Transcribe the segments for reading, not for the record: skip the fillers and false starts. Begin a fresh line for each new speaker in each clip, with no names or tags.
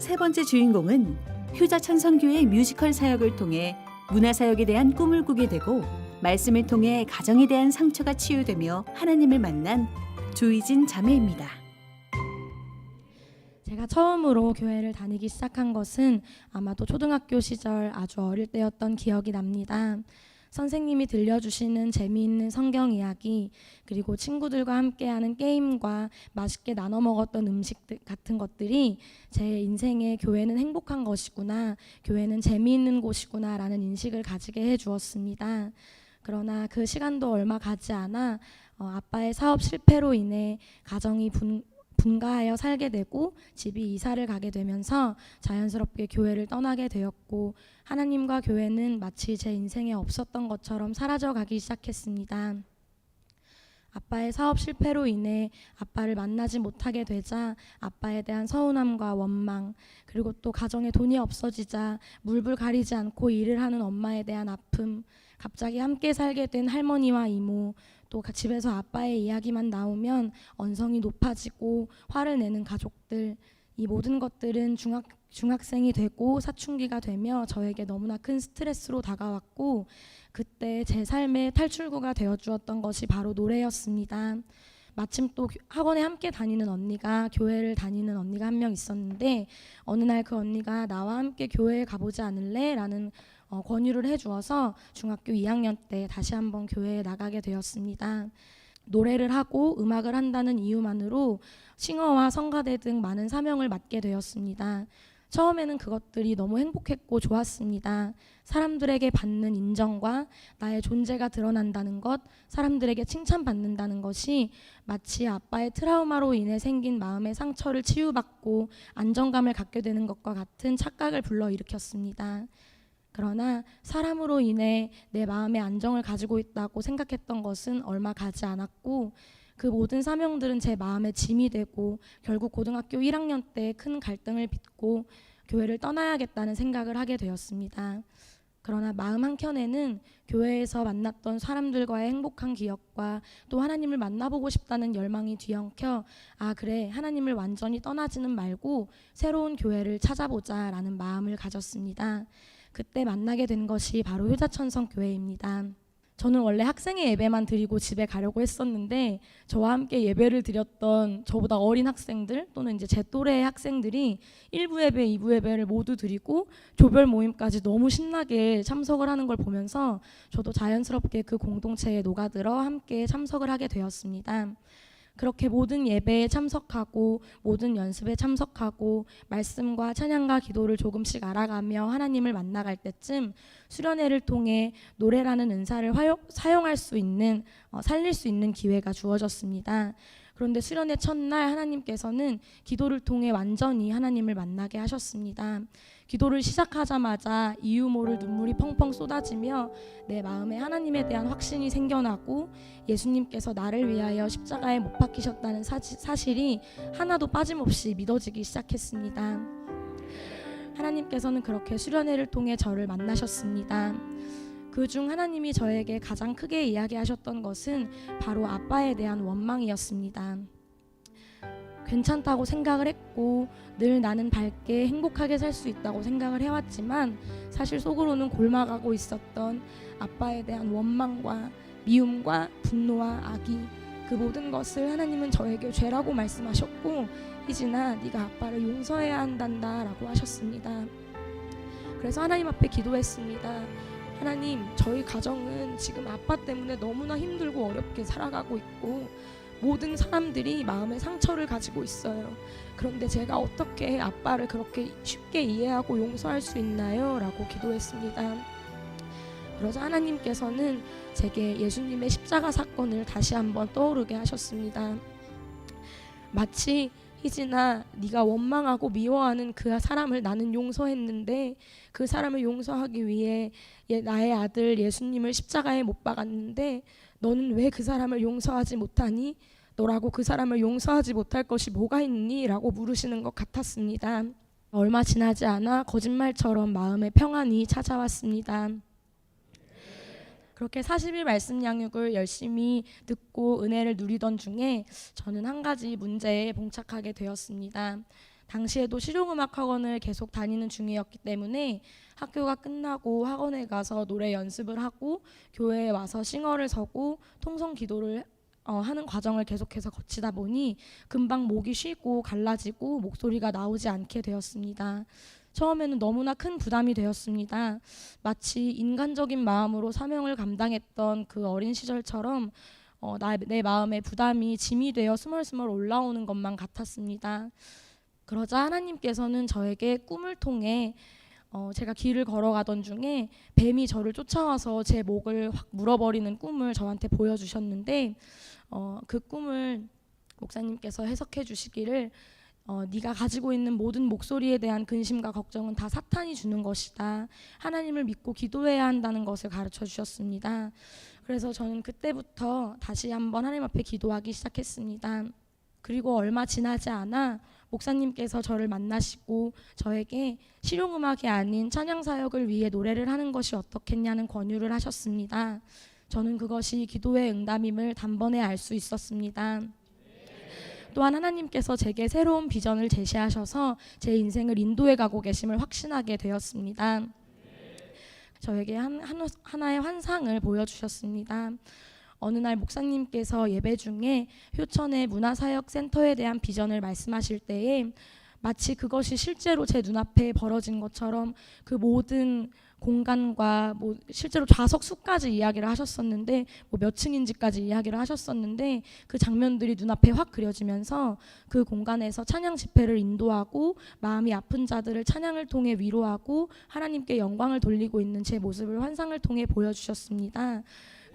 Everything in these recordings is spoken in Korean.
세 번째 주인공은 효자천성교회 뮤지컬 사역을 통해 문화사역에 대한 꿈을 꾸게 되고 말씀을 통해 가정에 대한 상처가 치유되며 하나님을 만난 조희진 자매입니다.
제가 처음으로 교회를 다니기 시작한 것은 아마도 초등학교 시절 아주 어릴 때였던 기억이 납니다. 선생님이 들려주시는 재미있는 성경 이야기, 그리고 친구들과 함께하는 게임과 맛있게 나눠 먹었던 음식 같은 것들이 제 인생에 교회는 행복한 것이구나, 교회는 재미있는 곳이구나 라는 인식을 가지게 해주었습니다. 그러나 그 시간도 얼마 가지 않아 아빠의 사업 실패로 인해 가정이 분가하여 살게 되고 집이 이사를 가게 되면서 자연스럽게 교회를 떠나게 되었고, 하나님과 교회는 마치 제 인생에 없었던 것처럼 사라져가기 시작했습니다. 아빠의 사업 실패로 인해 아빠를 만나지 못하게 되자 아빠에 대한 서운함과 원망, 그리고 또 가정에 돈이 없어지자 물불 가리지 않고 일을 하는 엄마에 대한 아픔, 갑자기 함께 살게 된 할머니와 이모, 또 집에서 아빠의 이야기만 나오면 언성이 높아지고 화를 내는 가족들, 이 모든 것들은 중학생이 되고 사춘기가 되며 저에게 너무나 큰 스트레스로 다가왔고, 그때 제 삶의 탈출구가 되어주었던 것이 바로 노래였습니다. 마침 또 학원에 함께 다니는 언니가, 교회를 다니는 언니가 한 명 있었는데, 어느 날 그 언니가 나와 함께 교회에 가보지 않을래? 라는 권유를 해주어서 중학교 2학년 때 다시 한번 교회에 나가게 되었습니다. 노래를 하고 음악을 한다는 이유만으로 싱어와 성가대 등 많은 사명을 맡게 되었습니다. 처음에는 그것들이 너무 행복했고 좋았습니다. 사람들에게 받는 인정과 나의 존재가 드러난다는 것, 사람들에게 칭찬받는다는 것이 마치 아빠의 트라우마로 인해 생긴 마음의 상처를 치유받고 안정감을 갖게 되는 것과 같은 착각을 불러일으켰습니다. 그러나 사람으로 인해 내 마음의 안정을 가지고 있다고 생각했던 것은 얼마 가지 않았고, 그 모든 사명들은 제 마음의 짐이 되고 결국 고등학교 1학년 때 큰 갈등을 빚고 교회를 떠나야겠다는 생각을 하게 되었습니다. 그러나 마음 한켠에는 교회에서 만났던 사람들과의 행복한 기억과 또 하나님을 만나보고 싶다는 열망이 뒤엉켜, 아 그래, 하나님을 완전히 떠나지는 말고 새로운 교회를 찾아보자 라는 마음을 가졌습니다. 그때 만나게 된 것이 바로 효자천성교회입니다. 저는 원래 학생의 예배만 드리고 집에 가려고 했었는데, 저와 함께 예배를 드렸던 저보다 어린 학생들 또는 이제 제 또래의 학생들이 1부 예배, 2부 예배를 모두 드리고 조별 모임까지 너무 신나게 참석을 하는 걸 보면서 저도 자연스럽게 그 공동체에 녹아들어 함께 참석을 하게 되었습니다. 그렇게 모든 예배에 참석하고 모든 연습에 참석하고 말씀과 찬양과 기도를 조금씩 알아가며 하나님을 만나갈 때쯤 수련회를 통해 노래라는 은사를 사용할 수 있는, 살릴 수 있는 기회가 주어졌습니다. 그런데 수련회 첫날 하나님께서는 기도를 통해 완전히 하나님을 만나게 하셨습니다. 기도를 시작하자마자 이유 모를 눈물이 펑펑 쏟아지며 내 마음에 하나님에 대한 확신이 생겨나고, 예수님께서 나를 위하여 십자가에 못 박히셨다는 사실이 하나도 빠짐없이 믿어지기 시작했습니다. 하나님께서는 그렇게 수련회를 통해 저를 만나셨습니다. 그중 하나님이 저에게 가장 크게 이야기하셨던 것은 바로 아빠에 대한 원망이었습니다. 괜찮다고 생각을 했고 늘 나는 밝게 행복하게 살 수 있다고 생각을 해왔지만, 사실 속으로는 골마가고 있었던 아빠에 대한 원망과 미움과 분노와 악의, 그 모든 것을 하나님은 저에게 죄라고 말씀하셨고, 희진아 네가 아빠를 용서해야 한단다 라고 하셨습니다. 그래서 하나님 앞에 기도했습니다. 하나님, 저희 가정은 지금 아빠 때문에 너무나 힘들고 어렵게 살아가고 있고 모든 사람들이 마음의 상처를 가지고 있어요. 그런데 제가 어떻게 아빠를 그렇게 쉽게 이해하고 용서할 수 있나요? 라고 기도했습니다. 그러자 하나님께서는 제게 예수님의 십자가 사건을 다시 한번 떠오르게 하셨습니다. 마치 희진아, 네가 원망하고 미워하는 그 사람을 나는 용서했는데, 그 사람을 용서하기 위해 나의 아들 예수님을 십자가에 못 박았는데 너는 왜 그 사람을 용서하지 못하니? 너라고 그 사람을 용서하지 못할 것이 뭐가 있니? 라고 물으시는 것 같았습니다. 얼마 지나지 않아 거짓말처럼 마음의 평안이 찾아왔습니다. 그렇게 40일 말씀 양육을 열심히 듣고 은혜를 누리던 중에 저는 한 가지 문제에 봉착하게 되었습니다. 당시에도 실용음악 학원을 계속 다니는 중이었기 때문에 학교가 끝나고 학원에 가서 노래 연습을 하고 교회에 와서 싱어를 서고 통성 기도를 하는 과정을 계속해서 거치다 보니 금방 목이 쉬고 갈라지고 목소리가 나오지 않게 되었습니다. 처음에는 너무나 큰 부담이 되었습니다. 마치 인간적인 마음으로 사명을 감당했던 그 어린 시절처럼 내 마음에 부담이 짐이 되어 스멀스멀 올라오는 것만 같았습니다. 그러자 하나님께서는 저에게 꿈을 통해 제가 길을 걸어가던 중에 뱀이 저를 쫓아와서 제 목을 확 물어버리는 꿈을 저한테 보여주셨는데 그 꿈을 목사님께서 해석해 주시기를 네가 가지고 있는 모든 목소리에 대한 근심과 걱정은 다 사탄이 주는 것이다. 하나님을 믿고 기도해야 한다는 것을 가르쳐 주셨습니다. 그래서 저는 그때부터 다시 한번 하나님 앞에 기도하기 시작했습니다. 그리고 얼마 지나지 않아 목사님께서 저를 만나시고 저에게 실용음악이 아닌 찬양사역을 위해 노래를 하는 것이 어떻겠냐는 권유를 하셨습니다. 저는 그것이 기도의 응답임을 단번에 알 수 있었습니다. 또한 하나님께서 제게 새로운 비전을 제시하셔서 제 인생을 인도해 가고 계심을 확신하게 되었습니다. 저에게 하나의 환상을 보여주셨습니다. 어느 날 목사님께서 예배 중에 효천의 문화사역센터에 대한 비전을 말씀하실 때에 마치 그것이 실제로 제 눈앞에 벌어진 것처럼 그 모든 공간과 실제로 좌석 수까지 이야기를 하셨었는데 몇 층인지까지 이야기를 하셨었는데 그 장면들이 눈앞에 확 그려지면서 그 공간에서 찬양 집회를 인도하고 마음이 아픈 자들을 찬양을 통해 위로하고 하나님께 영광을 돌리고 있는 제 모습을 환상을 통해 보여주셨습니다.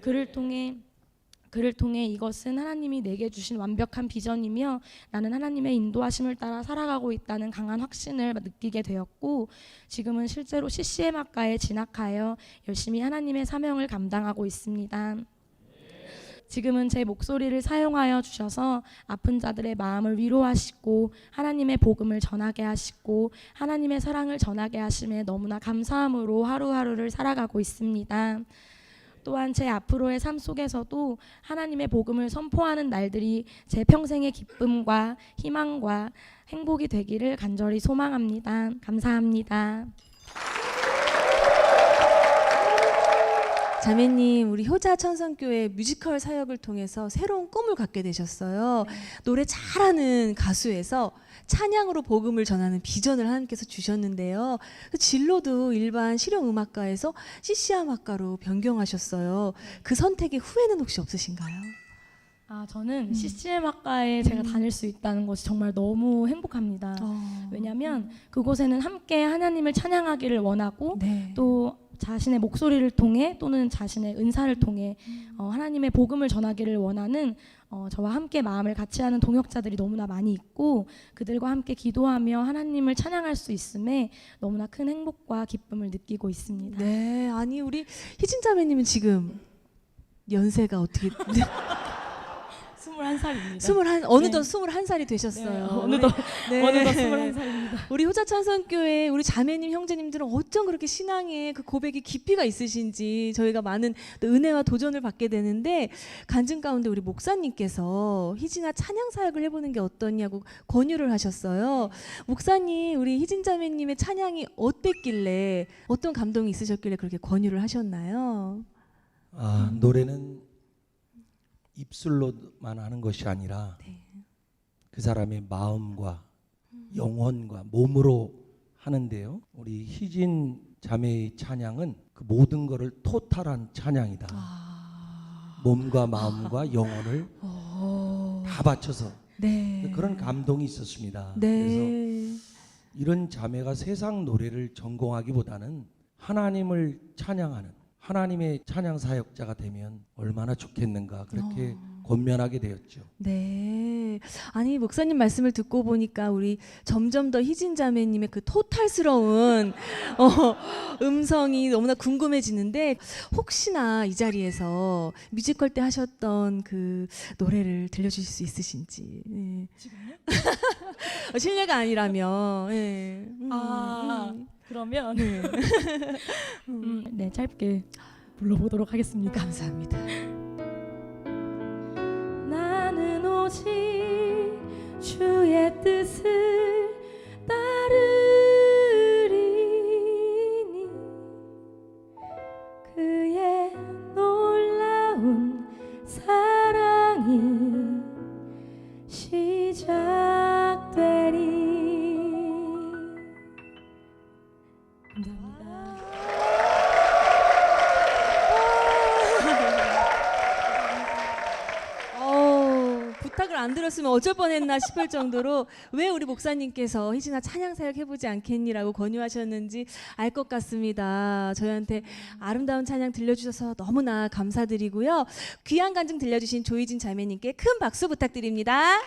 그를 통해 이것은 하나님이 내게 주신 완벽한 비전이며 나는 하나님의 인도하심을 따라 살아가고 있다는 강한 확신을 느끼게 되었고 지금은 실제로 CCM학과에 진학하여 열심히 하나님의 사명을 감당하고 있습니다. 지금은 제 목소리를 사용하여 주셔서 아픈 자들의 마음을 위로하시고 하나님의 복음을 전하게 하시고 하나님의 사랑을 전하게 하심에 너무나 감사함으로 하루하루를 살아가고 있습니다. 또한 제 앞으로의 삶 속에서도 하나님의 복음을 선포하는 날들이 제 평생의 기쁨과 희망과 행복이 되기를 간절히 소망합니다. 감사합니다.
자매님, 우리 효자 천성교회 뮤지컬 사역을 통해서 새로운 꿈을 갖게 되셨어요.
네.
노래 잘하는 가수에서 찬양으로 복음을 전하는 비전을 하나님께서 주셨는데요. 그 진로도 일반 실용음악과에서 CC음악과로 변경하셨어요. 그 선택의 후회는 혹시 없으신가요?
저는 CCM학과에 제가 다닐 수 있다는 것이 정말 너무 행복합니다. 왜냐하면 그곳에는 함께 하나님을 찬양하기를 원하고
네.
또 자신의 목소리를 통해 또는 자신의 은사를 통해 하나님의 복음을 전하기를 원하는 저와 함께 마음을 같이 하는 동역자들이 너무나 많이 있고 그들과 함께 기도하며 하나님을 찬양할 수 있음에 너무나 큰 행복과 기쁨을 느끼고 있습니다.
네, 아니 우리 희진 자매님은 지금 연세가 어떻게
21살입니다.
어느덧 21살이 되셨어요.
어느덧
네.
어느덧 21살입니다.
우리 효자천성교회 우리 자매님 형제님들은 어쩜 그렇게 신앙에 그 고백이 깊이가 있으신지 저희가 많은 또 은혜와 도전을 받게 되는데 간증 가운데 우리 목사님께서 희진아 찬양 사역을 해보는 게 어떠냐고 권유를 하셨어요. 목사님 우리 희진 자매님의 찬양이 어땠길래 어떤 감동이 있으셨길래 그렇게 권유를 하셨나요?
노래는 입술로만 하는 것이 아니라 그 사람의 마음과 영혼과 몸으로 하는데요. 우리 희진 자매의 찬양은 그 모든 것을 토탈한 찬양이다. 몸과 마음과 영혼을 다 바쳐서
네.
그런 감동이 있었습니다.
네.
그래서 이런 자매가 세상 노래를 전공하기보다는 하나님을 찬양하는 하나님의 찬양 사역자가 되면 얼마나 좋겠는가 그렇게 권면하게 되었죠.
네. 아니 목사님 말씀을 듣고 보니까 우리 점점 더 희진 자매님의 그 토탈스러운 음성이 너무나 궁금해지는데 혹시나 이 자리에서 뮤지컬 때 하셨던 그 노래를 들려주실 수 있으신지. 네.
지금요?
실례가 아니라면. 네.
그러면 네 짧게 불러보도록 하겠습니다.
감사합니다.
나는 오직 주의 뜻을
안 들었으면 어쩔 뻔했나 싶을 정도로 왜 우리 목사님께서 희진아 찬양 사역 해보지 않겠니라고 권유하셨는지 알 것 같습니다. 저희한테 아름다운 찬양 들려주셔서 너무나 감사드리고요. 귀한 간증 들려주신 조희진 자매님께 큰 박수 부탁드립니다.